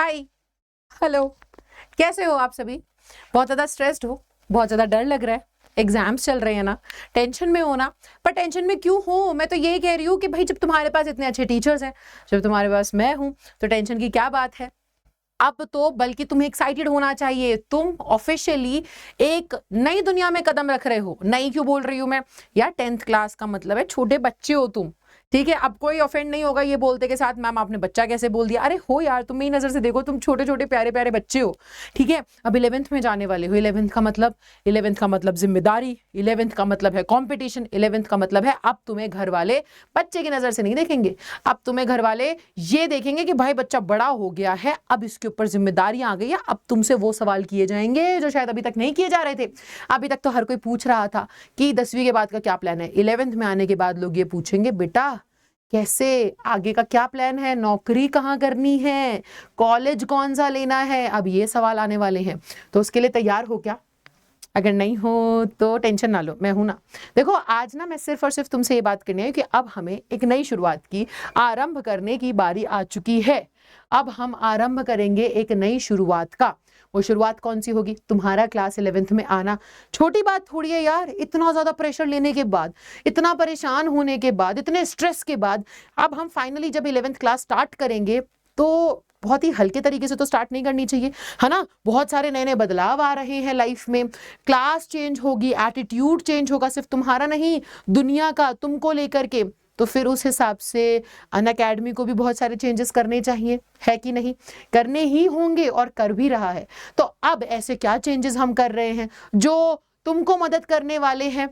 हाय, hello, कैसे हो आप सभी? बहुत ज़्यादा स्ट्रेस्ड हो, बहुत ज़्यादा डर लग रहा है, एग्जाम्स चल रहे हैं ना, टेंशन में हो ना। पर टेंशन में क्यों हो? मैं तो यही कह रही हूँ कि भाई जब तुम्हारे पास इतने अच्छे टीचर्स हैं, जब तुम्हारे पास मैं हूँ, तो टेंशन की क्या बात है? अब तो बल्कि तुम्हें एक्साइटेड होना चाहिए। तुम ऑफिशियली एक नई दुनिया में कदम रख रहे हो। नई क्यों बोल रही हूँ मैं यार? 10th क्लास का मतलब है छोटे बच्चे हो तुम, ठीक है। अब कोई ऑफेंड नहीं होगा ये बोलते के साथ मैम आपने बच्चा कैसे बोल दिया। अरे हो यार, तुम मेरी नजर से देखो, तुम छोटे छोटे प्यारे प्यारे बच्चे हो, ठीक है। अब 11th में जाने वाले हो। 11th का मतलब जिम्मेदारी, 11th का मतलब है कंपटीशन, 11th का मतलब है अब तुम्हें घर वाले बच्चे की नजर से नहीं देखेंगे। अब तुम्हें घर वाले ये देखेंगे कि भाई बच्चा बड़ा हो गया है, अब इसके ऊपर जिम्मेदारियां आ गई है। अब तुमसे वो सवाल किए जाएंगे जो शायद अभी तक नहीं किए जा रहे थे। अभी तक तो हर कोई पूछ रहा था कि 10वीं के बाद का क्या प्लान है। 11th में आने के बाद लोग ये पूछेंगे बेटा कैसे, आगे का क्या प्लान है, नौकरी कहाँ करनी है, कॉलेज कौन सा लेना है। अब ये सवाल आने वाले हैं, तो उसके लिए तैयार हो क्या? अगर नहीं हो तो टेंशन ना लो, मैं हूं ना। देखो आज ना मैं सिर्फ और सिर्फ तुमसे ये बात करनी है कि अब हमें एक नई शुरुआत की आरंभ करने की बारी आ चुकी है। अब हम आरंभ करेंगे एक नई शुरुआत का। वो शुरुआत कौन सी होगी? तुम्हारा क्लास 11th में आना। छोटी बात थोड़ी है यार, इतना ज्यादा प्रेशर लेने के बाद, इतना परेशान होने के बाद, इतने स्ट्रेस के बाद अब हम फाइनली जब 11th क्लास स्टार्ट करेंगे तो बहुत ही हल्के तरीके से तो स्टार्ट नहीं करनी चाहिए, है ना। बहुत सारे नए नए बदलाव आ रहे हैं लाइफ में, क्लास चेंज होगी, एटीट्यूड चेंज होगा, सिर्फ तुम्हारा नहीं दुनिया का, तुमको लेकर के। तो फिर उस हिसाब से अनअकैडमी को भी बहुत सारे चेंजेस करने चाहिए, है कि नहीं? करने ही होंगे और कर भी रहा है। तो अब ऐसे क्या चेंजेस हम कर रहे हैं जो तुमको मदद करने वाले हैं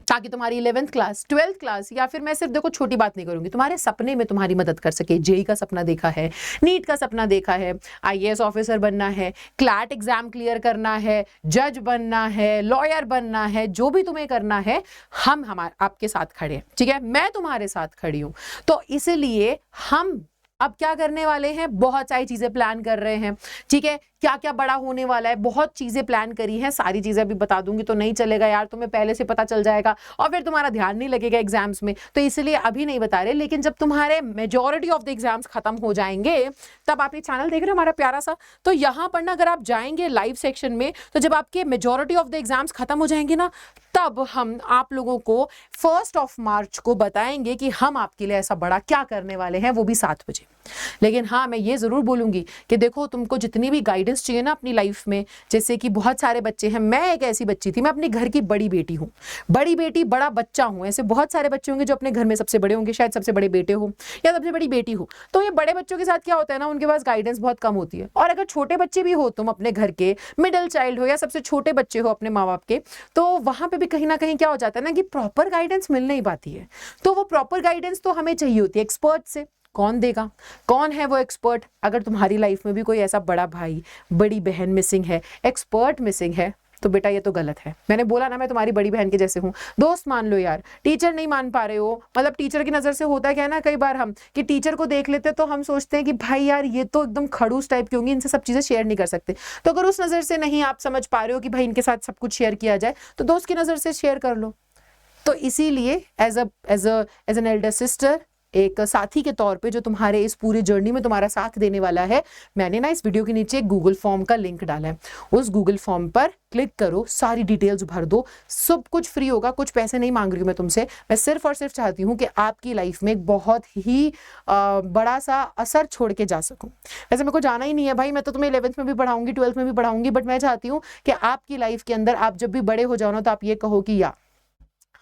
ताकि तुम्हारी 11th क्लास, 12th क्लास, या फिर मैं सिर्फ देखो छोटी बात नहीं करूंगी, तुम्हारे सपने में तुम्हारी मदद कर सके। जेई का सपना देखा है, नीट का सपना देखा है, आईएएस ऑफिसर बनना है, क्लैट एग्जाम क्लियर करना है, जज बनना है, लॉयर बनना है, जो भी तुम्हें करना है हम हमारे आपके साथ खड़े हैं, ठीक है। मैं तुम्हारे साथ खड़ी हूं। तो इसलिए हम अब क्या करने वाले हैं? बहुत सारी चीजें प्लान कर रहे हैं, ठीक है। क्या क्या बड़ा होने वाला है, बहुत चीजें प्लान करी हैं। सारी चीजें अभी बता दूंगी तो नहीं चलेगा यार, तुम्हें पहले से पता चल जाएगा और फिर तुम्हारा ध्यान नहीं लगेगा एग्जाम्स में, तो इसलिए अभी नहीं बता रहे। लेकिन जब तुम्हारे मेजॉरिटी ऑफ द एग्जाम्स खत्म हो जाएंगे, तब आप ये चैनल देख रहे हो हमारा प्यारा सा, तो यहाँ पर ना अगर आप जाएंगे लाइव सेक्शन में, तो जब आपके मेजॉरिटी ऑफ द एग्जाम्स खत्म हो जाएंगे ना, तब हम आप लोगों को 1 मार्च को बताएंगे कि हम आपके लिए ऐसा बड़ा क्या करने वाले हैं, वो भी 7 बजे। लेकिन हाँ, मैं ये जरूर बोलूंगी कि देखो तुमको जितनी भी गाइडेंस चाहिए ना अपनी लाइफ में, जैसे कि बहुत सारे बच्चे हैं, मैं एक ऐसी बच्ची थी, मैं अपने घर की बड़ी बेटी हूँ, बड़ी बेटी बड़ा बच्चा हूँ। ऐसे बहुत सारे बच्चे होंगे जो अपने घर में सबसे बड़े होंगे, शायद सबसे बड़े बेटे हो या सबसे बड़ी बेटी हो। तो ये बड़े बच्चों के साथ क्या होता है ना, उनके पास गाइडेंस बहुत कम होती है। और अगर छोटे बच्चे भी हो, तुम अपने घर के मिडिल चाइल्ड हो या सबसे छोटे बच्चे हो अपने माँ बाप के, तो वहां पे भी कहीं ना कहीं क्या हो जाता है ना कि प्रॉपर गाइडेंस मिल नहीं पाती है। तो वो प्रॉपर गाइडेंस तो हमें चाहिए होती है एक्सपर्ट से। कौन देगा? कौन है वो एक्सपर्ट? अगर तुम्हारी लाइफ में भी कोई ऐसा बड़ा भाई, बड़ी बहन मिसिंग है, एक्सपर्ट मिसिंग है, तो बेटा ये तो गलत है। मैंने बोला ना मैं तुम्हारी बड़ी बहन के जैसे हूँ, दोस्त मान लो यार। टीचर नहीं मान पा रहे हो, मतलब टीचर की नजर से होता है क्या है ना, कई बार हम कि टीचर को देख लेते तो हम सोचते हैं कि भाई यार ये तो एकदम खड़ूस टाइप की होंगी, इनसे सब चीजें शेयर नहीं कर सकते। तो अगर उस नजर से नहीं आप समझ पा रहे हो कि भाई इनके साथ सब कुछ शेयर किया जाए, तो दोस्त की नजर से शेयर कर लो। तो इसीलिए एज एन एल्डर सिस्टर, एक साथी के तौर पे जो तुम्हारे इस पूरी जर्नी में तुम्हारा साथ देने वाला है, मैंने ना इस वीडियो के नीचे एक गूगल फॉर्म का लिंक डाला है। उस गूगल फॉर्म पर क्लिक करो, सारी डिटेल्स भर दो, सब कुछ फ्री होगा, कुछ पैसे नहीं मांग रही हूँ मैं तुमसे। मैं सिर्फ और सिर्फ चाहती हूँ कि आपकी लाइफ में एक बहुत ही बड़ा सा असर छोड़ के जा सकूं। वैसे मेरे को जाना ही नहीं है भाई, मैं तो तुम्हें 11th में भी पढ़ाऊंगी, 12th में भी पढ़ाऊंगी, बट मैं चाहती हूँ कि आपकी लाइफ के अंदर आप जब भी बड़े हो जाओ ना, तो आप ये कहो कि या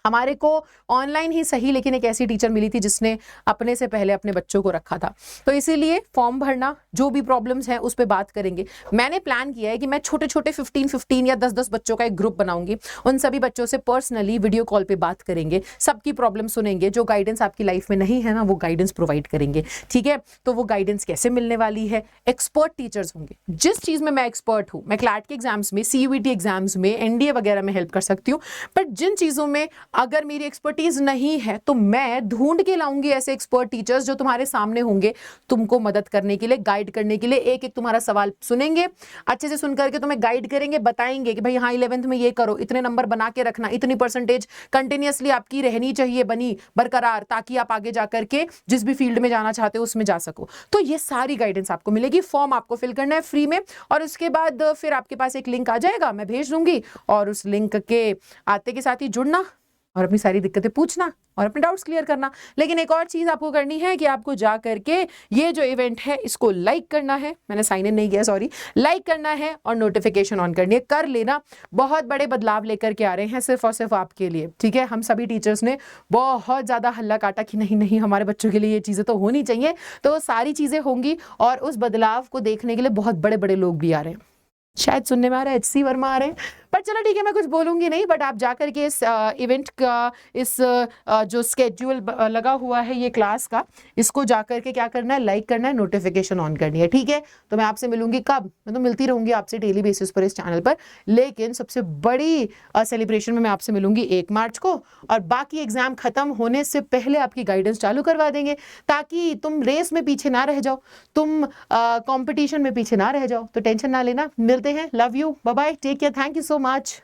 हमारे को ऑनलाइन ही सही लेकिन एक ऐसी टीचर मिली थी जिसने अपने से पहले अपने बच्चों को रखा था। तो इसीलिए फॉर्म भरना, जो भी प्रॉब्लम्स हैं उस पर बात करेंगे। मैंने प्लान किया है कि मैं छोटे छोटे 15 या 10 बच्चों का एक ग्रुप बनाऊंगी, उन सभी बच्चों से पर्सनली वीडियो कॉल पे बात करेंगे, सबकी प्रॉब्लम सुनेंगे, जो गाइडेंस आपकी लाइफ में नहीं है ना वो गाइडेंस प्रोवाइड करेंगे, ठीक है। तो वो गाइडेंस कैसे मिलने वाली है? एक्सपर्ट टीचर्स होंगे। जिस चीज में मैं एक्सपर्ट हूँ, मैं क्लैट के एग्जाम्स में, CUET एग्जाम्स में, NDA वगैरह में हेल्प कर सकती हूँ, बट जिन चीजों में अगर मेरी एक्सपर्टीज नहीं है तो मैं ढूंढ के लाऊंगी ऐसे एक्सपर्ट टीचर्स जो तुम्हारे सामने होंगे, तुमको मदद करने के लिए, गाइड करने के लिए, एक एक तुम्हारा सवाल सुनेंगे, अच्छे से सुन करके तुम्हें गाइड करेंगे, बताएंगे कि भाई हाँ 11th में ये करो, इतने नंबर बना के रखना, इतनी परसेंटेज कंटिन्यूअसली आपकी रहनी चाहिए बनी बरकरार, ताकि आप आगे जाकर के जिस भी फील्ड में जाना चाहते हो उसमें जा सको। तो ये सारी गाइडेंस आपको मिलेगी। फॉर्म आपको फिल करना है फ्री में, और उसके बाद फिर आपके पास एक लिंक आ जाएगा, मैं भेज दूंगी, और उस लिंक के आते के साथ ही जुड़ना और अपनी सारी दिक्कतें पूछना और अपने डाउट्स क्लियर करना। लेकिन एक और चीज आपको करनी है कि आपको जा करके ये जो इवेंट है इसको लाइक करना है, मैंने साइन इन नहीं किया सॉरी, लाइक करना है और नोटिफिकेशन ऑन करनी है, कर लेना। बहुत बड़े बदलाव लेकर के आ रहे हैं सिर्फ और सिर्फ आपके लिए, ठीक है। हम सभी टीचर्स ने बहुत ज्यादा हल्ला काटा कि नहीं नहीं हमारे बच्चों के लिए ये चीजें तो होनी चाहिए, तो सारी चीजें होंगी और उस बदलाव को देखने के लिए बहुत बड़े बड़े लोग भी आ रहे हैं। शायद सुनने में आ रहा है HC वर्मा आ रहे हैं, पर चलो ठीक है मैं कुछ बोलूंगी नहीं, बट आप जाकर के इस इवेंट का इस जो स्केड्यूल लगा हुआ है ये क्लास का, इसको जाकर के क्या करना है, लाइक करना है, नोटिफिकेशन ऑन करनी है, ठीक है। तो मैं आपसे मिलूंगी कब, मैं तो मिलती रहूंगी आपसे डेली बेसिस पर इस चैनल पर, लेकिन सबसे बड़ी सेलिब्रेशन में मैं आपसे मिलूंगी 1 मार्च को, और बाकी एग्जाम खत्म होने से पहले आपकी गाइडेंस चालू करवा देंगे, ताकि तुम रेस में पीछे ना रह जाओ, तुम कंपटीशन में पीछे ना रह जाओ। तो टेंशन ना लेना, मिलते हैं, love you, bye bye, take care, thank you so much.